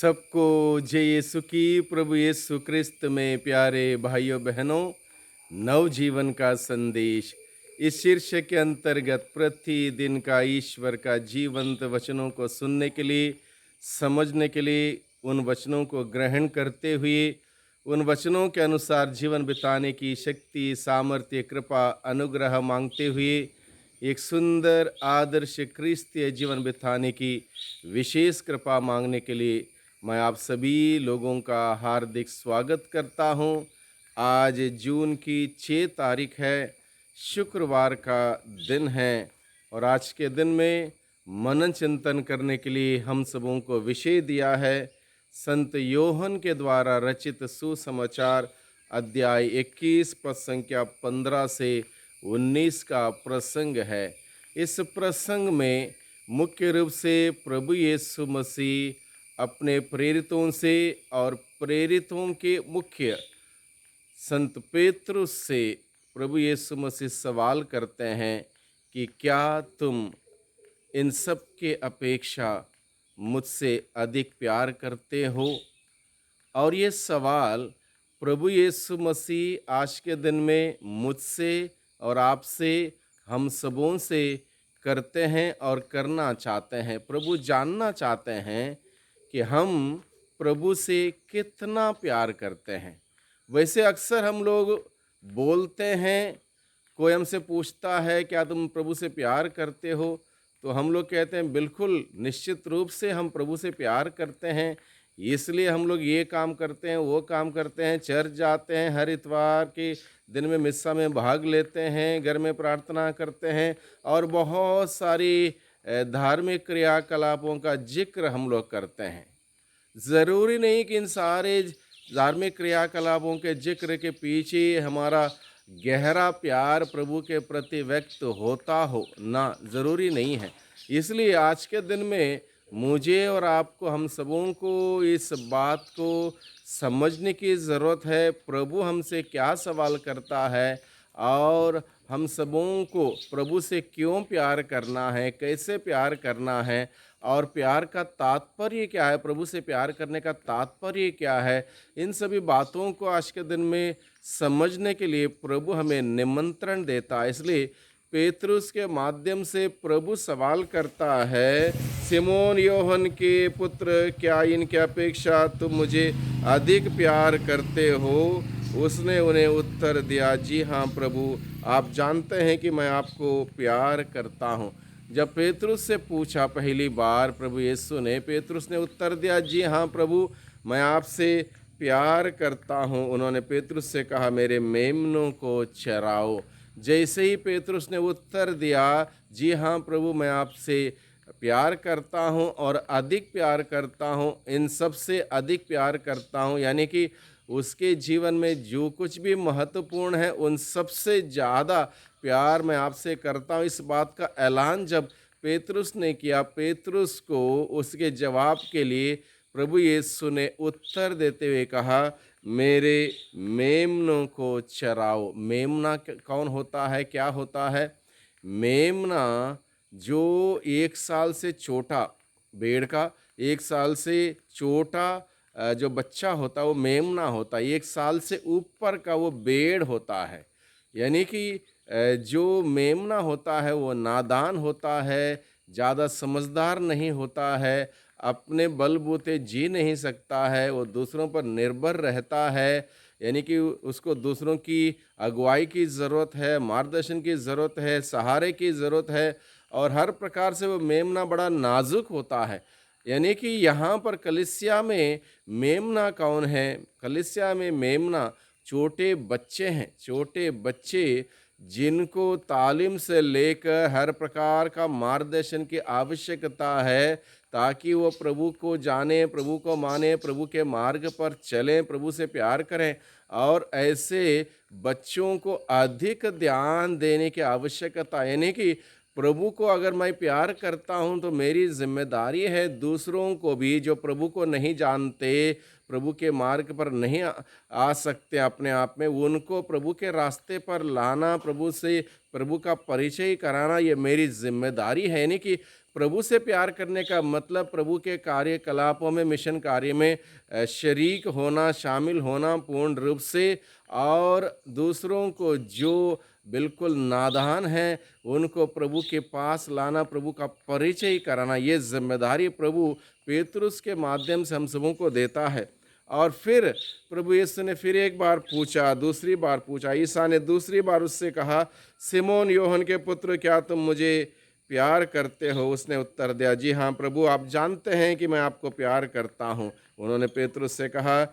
सबको जय यीशु की। प्रभु यीशु क्रिस्त में प्यारे भाइयों बहनों, नवजीवन का संदेश इस शीर्षक के अंतर्गत प्रतिदिन का ईश्वर का जीवंत वचनों को सुनने के लिए, समझने के लिए, उन वचनों को ग्रहण करते हुए उन वचनों के अनुसार जीवन बिताने की शक्ति, सामर्थ्य, कृपा, अनुग्रह मांगते हुए एक सुंदर आदर्श क्रिस्तीय जीवन बिताने की विशेष कृपा मांगने के लिए मैं आप सभी लोगों का हार्दिक स्वागत करता हूं। आज जून की 6 तारीख है, शुक्रवार का दिन है और आज के दिन में मनन चिंतन करने के लिए हम सबों को विषय दिया है संत योहन के द्वारा रचित सुसमाचार अध्याय 21 पद संख्या 15 से 19 का प्रसंग है। इस प्रसंग में मुख्य रूप से प्रभु यीशु मसीह अपने प्रेरितों से और प्रेरितों के मुख्य संत पेतरुस से प्रभु यीशु मसीह सवाल करते हैं कि क्या तुम इन सब के अपेक्षा मुझसे अधिक प्यार करते हो। और ये सवाल प्रभु यीशु मसीह आज के दिन में मुझसे और आपसे, हम सबों से करते हैं और करना चाहते हैं। प्रभु जानना चाहते हैं कि हम प्रभु से कितना प्यार करते हैं। वैसे अक्सर हम लोग बोलते हैं, कोई हमसे पूछता है क्या तुम प्रभु से प्यार करते हो, तो हम लोग कहते हैं बिल्कुल निश्चित रूप से हम प्रभु से प्यार करते हैं। इसलिए हम लोग ये काम करते हैं, वो काम करते हैं, चर्च जाते हैं, हर इतवार के दिन में मिस्सा में भाग लेते हैं, घर में प्रार्थना करते हैं और बहुत सारी धार्मिक क्रियाकलापों का जिक्र हम लोग करते हैं। ज़रूरी नहीं कि इन सारे धार्मिक क्रियाकलापों के जिक्र के पीछे हमारा गहरा प्यार प्रभु के प्रति व्यक्त होता हो, ना, ज़रूरी नहीं है। इसलिए आज के दिन में मुझे और आपको, हम सबों को इस बात को समझने की ज़रूरत है प्रभु हमसे क्या सवाल करता है और हम सबों को प्रभु से क्यों प्यार करना है, कैसे प्यार करना है और प्यार का तात्पर्य क्या है, प्रभु से प्यार करने का तात्पर्य क्या है। इन सभी बातों को आज के दिन में समझने के लिए प्रभु हमें निमंत्रण देता है। इसलिए पेतरुस के माध्यम से प्रभु सवाल करता है, सिमोन योहन के पुत्र, क्या इनकी अपेक्षा तुम मुझे अधिक प्यार करते हो। उसने उन्हें उत्तर दिया, जी हाँ प्रभु, आप जानते हैं कि मैं आपको प्यार करता हूँ। जब पेतरुस से पूछा पहली बार प्रभु यीशु ने, पेतरुस ने उत्तर दिया, जी हाँ प्रभु, मैं आपसे प्यार करता हूँ। उन्होंने पेतरुस से कहा, मेरे मेमनों को चराओ। जैसे ही पेतरुस ने उत्तर दिया, जी हाँ प्रभु, मैं आपसे प्यार करता हूँ और अधिक प्यार करता हूँ, इन सब से अधिक प्यार करता हूँ, यानी कि उसके जीवन में जो कुछ भी महत्वपूर्ण है उन सबसे ज़्यादा प्यार मैं आपसे करता हूँ। इस बात का ऐलान जब पेतरुस ने किया, पेतरुस को उसके जवाब के लिए प्रभु यीशु ने उत्तर देते हुए कहा, मेरे मेमनों को चराओ। मेमना कौन होता है, क्या होता है? मेमना जो 1 साल से छोटा भेड़ का 1 साल से छोटा जो बच्चा होता है वो मेमना होता है। 1 साल से ऊपर का वो भेड़ होता है। यानी कि जो मेमना होता है वो नादान होता है, ज़्यादा समझदार नहीं होता है, अपने बलबूते जी नहीं सकता है, वो दूसरों पर निर्भर रहता है। यानी कि उसको दूसरों की अगुवाई की ज़रूरत है, मार्गदर्शन की ज़रूरत है, सहारे की ज़रूरत है और हर प्रकार से वो मेमना बड़ा नाजुक होता है। यानी कि यहाँ पर कलीसिया में मेमना कौन है? कलीसिया में मेमना छोटे बच्चे हैं, छोटे बच्चे जिनको तालीम से लेकर हर प्रकार का मार्गदर्शन की आवश्यकता है ताकि वो प्रभु को जाने, प्रभु को माने, प्रभु के मार्ग पर चलें, प्रभु से प्यार करें। और ऐसे बच्चों को अधिक ध्यान देने की आवश्यकता, यानी कि प्रभु को अगर मैं प्यार करता हूं तो मेरी जिम्मेदारी है दूसरों को भी, जो प्रभु को नहीं जानते, प्रभु के मार्ग पर नहीं आ सकते अपने आप में, उनको प्रभु के रास्ते पर लाना, प्रभु से प्रभु का परिचय कराना, ये मेरी जिम्मेदारी है। यानी कि प्रभु से प्यार करने का मतलब प्रभु के कार्यकलापों में, मिशन कार्य में शरीक होना, शामिल होना पूर्ण रूप से, और दूसरों को जो बिल्कुल नादान हैं उनको प्रभु के पास लाना, प्रभु का परिचय कराना, ये जिम्मेदारी प्रभु पेतरुस के माध्यम से हम सबों को देता है। और फिर प्रभु यीशु ने फिर एक बार पूछा, दूसरी बार पूछा, ईसा ने दूसरी बार उससे कहा, सिमोन योहन के पुत्र, क्या तुम मुझे प्यार करते हो? उसने उत्तर दिया, जी हाँ प्रभु, आप जानते हैं कि मैं आपको प्यार करता हूँ। उन्होंने पेतरुस से कहा,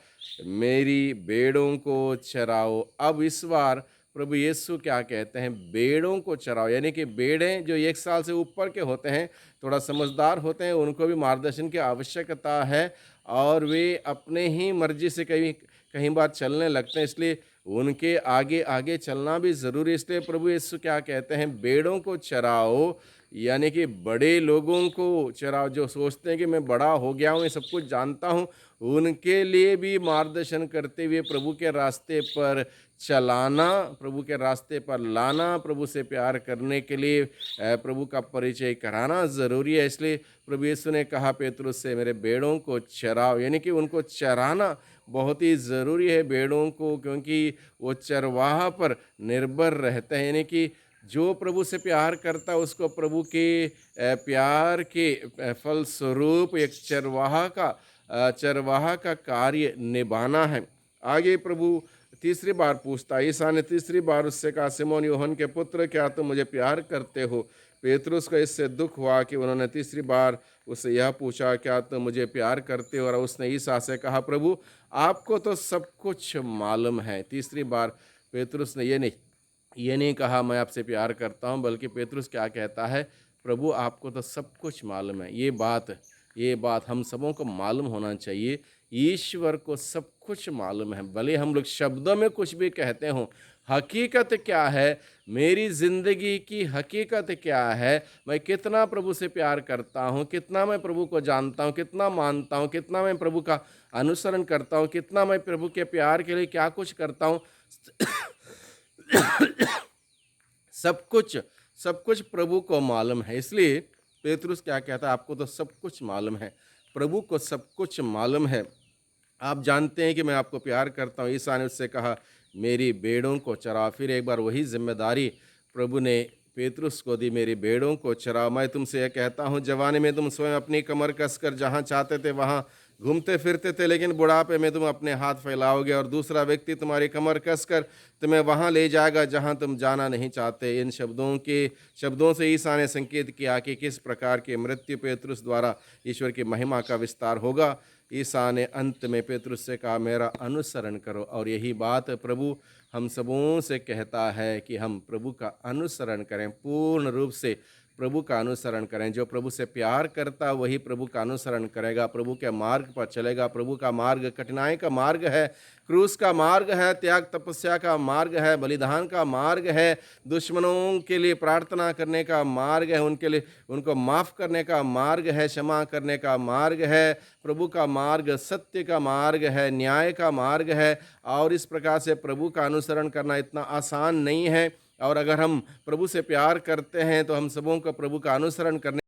मेरी भेड़ों को चराओ। अब इस बार प्रभु यीशु क्या कहते हैं? भेड़ों को चराओ। यानी कि भेड़ें जो 1 साल से ऊपर के होते हैं, थोड़ा समझदार होते हैं, उनको भी मार्गदर्शन की आवश्यकता है, और वे अपने ही मर्जी से कहीं कहीं बार चलने लगते हैं, इसलिए उनके आगे आगे चलना भी ज़रूरी है। इसलिए प्रभु यीशु क्या कहते हैं? भेड़ों को चराओ, यानी कि बड़े लोगों को चराओ, जो सोचते हैं कि मैं बड़ा हो गया हूँ, मैं सब कुछ जानता हूँ, उनके लिए भी मार्गदर्शन करते हुए प्रभु के रास्ते पर चलाना, प्रभु के रास्ते पर लाना, प्रभु से प्यार करने के लिए प्रभु का परिचय कराना ज़रूरी है। इसलिए प्रभु यीशु ने कहा पेतरुस से, मेरे भेड़ों को चराओ, यानी कि उनको चराना बहुत ही ज़रूरी है भेड़ों को, क्योंकि वो चरवाहा पर निर्भर रहते हैं। यानी कि जो प्रभु से प्यार करता है उसको प्रभु के प्यार के फलस्वरूप एक चरवाहा का कार्य निभाना है। आगे प्रभु तीसरी बार पूछता है, ईसा ने तीसरी बार उससे कहा, सिमोन योहन के पुत्र, क्या तुम मुझे प्यार करते हो? पेतरुस को इससे दुख हुआ कि उन्होंने तीसरी बार उससे यह पूछा, क्या तुम मुझे प्यार करते हो? और उसने ईसा से कहा, प्रभु आपको तो सब कुछ मालूम है। तीसरी बार पेतरुस ने ये नहीं कहा मैं आपसे प्यार करता हूँ, बल्कि पेतरुस क्या कहता है? प्रभु आपको तो सब कुछ मालूम है। ये बात हम सबों को मालूम होना चाहिए। ईश्वर को सब कुछ मालूम है, भले हम लोग शब्दों में कुछ भी कहते हों। हकीकत क्या है? मेरी ज़िंदगी की हकीकत क्या है? मैं कितना प्रभु से प्यार करता हूँ, कितना मैं प्रभु को जानता हूँ, कितना मानता हूँ, कितना मैं प्रभु का अनुसरण करता हूँ, कितना मैं प्रभु के प्यार के लिए क्या कुछ करता हूँ। सब कुछ प्रभु को मालूम है। इसलिए पेतरुस क्या कहता है? आपको तो सब कुछ मालूम है, प्रभु को सब कुछ मालूम है, आप जानते हैं कि मैं आपको प्यार करता हूँ। ईसा ने उससे कहा, मेरी भेड़ों को चरा। फिर एक बार वही जिम्मेदारी प्रभु ने पेतरुस को दी, मेरी भेड़ों को चरा। मैं तुमसे यह कहता हूँ, जवानी में तुम स्वयं अपनी कमर कसकर जहाँ चाहते थे वहाँ घूमते फिरते थे, लेकिन बुढ़ापे में तुम अपने हाथ फैलाओगे और दूसरा व्यक्ति तुम्हारी कमर कसकर तुम्हें वहाँ ले जाएगा जहाँ तुम जाना नहीं चाहते। इन शब्दों से ईसा ने संकेत किया कि किस प्रकार की मृत्यु पेतरुस द्वारा ईश्वर की महिमा का विस्तार होगा। ईसा ने अंत में पेतरुस से कहा, मेरा अनुसरण करो। और यही बात प्रभु हम सबों से कहता है कि हम प्रभु का अनुसरण करें, पूर्ण रूप से प्रभु का अनुसरण करें। जो प्रभु से प्यार करता वही प्रभु का अनुसरण करेगा, प्रभु के मार्ग पर चलेगा। प्रभु का मार्ग कठिनाई का मार्ग है, क्रूस का मार्ग है, त्याग तपस्या का मार्ग है, बलिदान का मार्ग है, दुश्मनों के लिए प्रार्थना करने का मार्ग है, उनके लिए उनको माफ़ करने का मार्ग है, क्षमा करने का मार्ग है। प्रभु का मार्ग सत्य का मार्ग है, न्याय का मार्ग है। और इस प्रकार से प्रभु का अनुसरण करना इतना आसान नहीं है। और अगर हम प्रभु से प्यार करते हैं तो हम सबों को प्रभु का अनुसरण करने